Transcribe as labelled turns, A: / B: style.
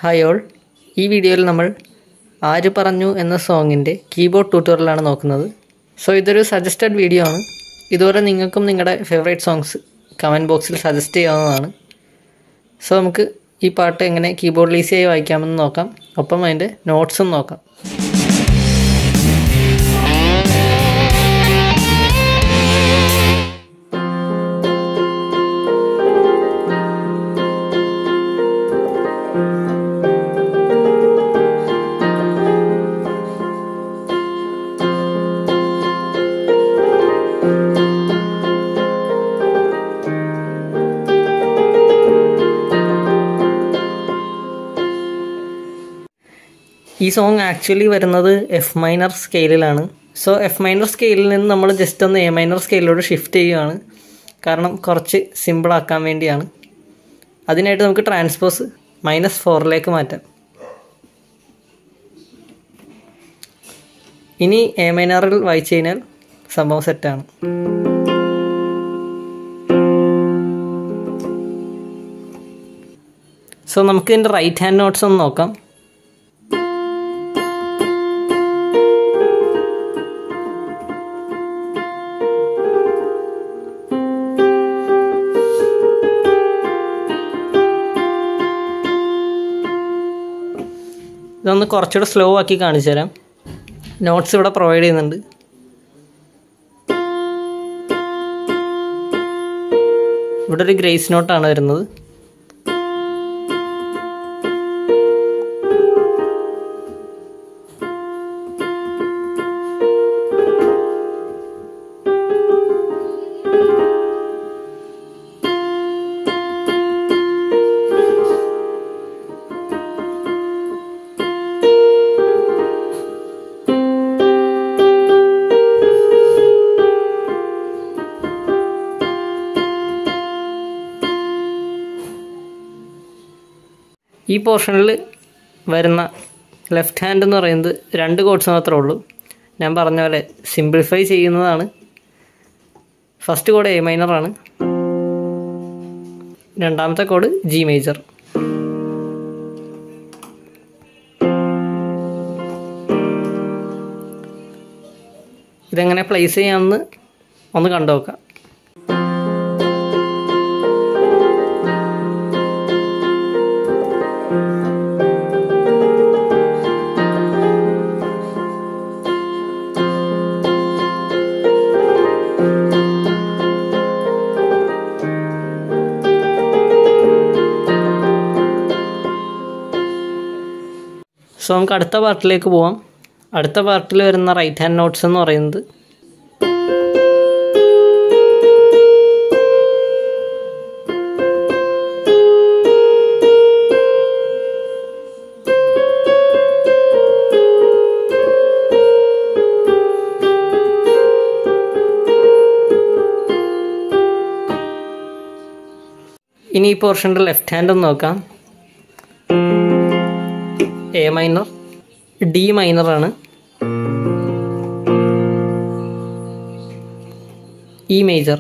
A: Hi all, ഈ വീഡിയോയിൽ നമ്മൾ ആര് പറഞ്ഞു എന്ന സോങ്ങിൻ്റെ കീബോർഡ് ട്യൂട്ടോറിയലാണ് നോക്കുന്നത്. സോ ഇതൊരു സജസ്റ്റഡ് വീഡിയോ ആണ്. ഇതുപോലെ നിങ്ങൾക്കും നിങ്ങളുടെ ഫേവറേറ്റ് സോങ്സ് കമൻറ്റ് ബോക്സിൽ സജസ്റ്റ് ചെയ്യാവുന്നതാണ്. സോ നമുക്ക് ഈ പാട്ട് എങ്ങനെ കീബോർഡിൽ ഈസിയായി വായിക്കാമെന്ന് നോക്കാം. ഒപ്പം അതിൻ്റെ നോട്ട്സും നോക്കാം. ഈ സോങ് ആക്ച്വലി വരുന്നത് എഫ് മൈനർ സ്കെയിലിലാണ്. സോ എഫ് മൈനർ സ്കെയിലിൽ നിന്ന് നമ്മൾ ജസ്റ്റ് ഒന്ന് എ മൈനർ സ്കെയിലോട്ട് ഷിഫ്റ്റ് ചെയ്യുകയാണ്. കാരണം കുറച്ച് സിമ്പിളാക്കാൻ വേണ്ടിയാണ്. അതിനായിട്ട് നമുക്ക് ട്രാൻസ്പോസ് -4 മാറ്റാം. ഇനി എ മൈനറിൽ വായിച്ചു കഴിഞ്ഞാൽ സംഭവം സെറ്റാണ്. സോ നമുക്ക് ഇതിൻ്റെ റൈറ്റ് ഹാൻഡ് നോട്ട്സ് ഒന്ന് നോക്കാം. ഇതൊന്ന് കുറച്ചുകൂടെ സ്ലോ ആക്കി കാണിച്ചു തരാം. നോട്ട്സ് ഇവിടെ പ്രൊവൈഡ് ചെയ്യുന്നുണ്ട്. ഇവിടെ ഒരു ഗ്രേസ് നോട്ടാണ് വരുന്നത്. ഈ പോർഷനിൽ വരുന്ന ലെഫ്റ്റ് ഹാൻഡ് എന്ന് പറയുന്നത് 2 കോഡ്സ് മാത്രമേ ഉള്ളൂ. ഞാൻ പറഞ്ഞ പോലെ സിംപ്ലിഫൈ ചെയ്യുന്നതാണ്. ഫസ്റ്റ് കോഡ് എ മൈനറാണ്, രണ്ടാമത്തെ കോഡ് ജി മേജർ. ഇതെങ്ങനെ പ്ലേസ് ചെയ്യാമെന്ന് ഒന്ന് കണ്ടു നോക്കാം. സോ നമുക്ക് അടുത്ത പാർട്ടിലേക്ക് പോവാം. അടുത്ത പാർട്ടിൽ വരുന്ന റൈറ്റ് ഹാൻഡ് നോട്ട്സ് എന്ന് പറയുന്നത് ഇനി ഈ പോർഷൻ്റെ ലെഫ്റ്റ് ഹാൻഡ് ഒന്ന് നോക്കാം. എ മൈനർ, ഡി മൈനറാണ്, ഇ മേജർ.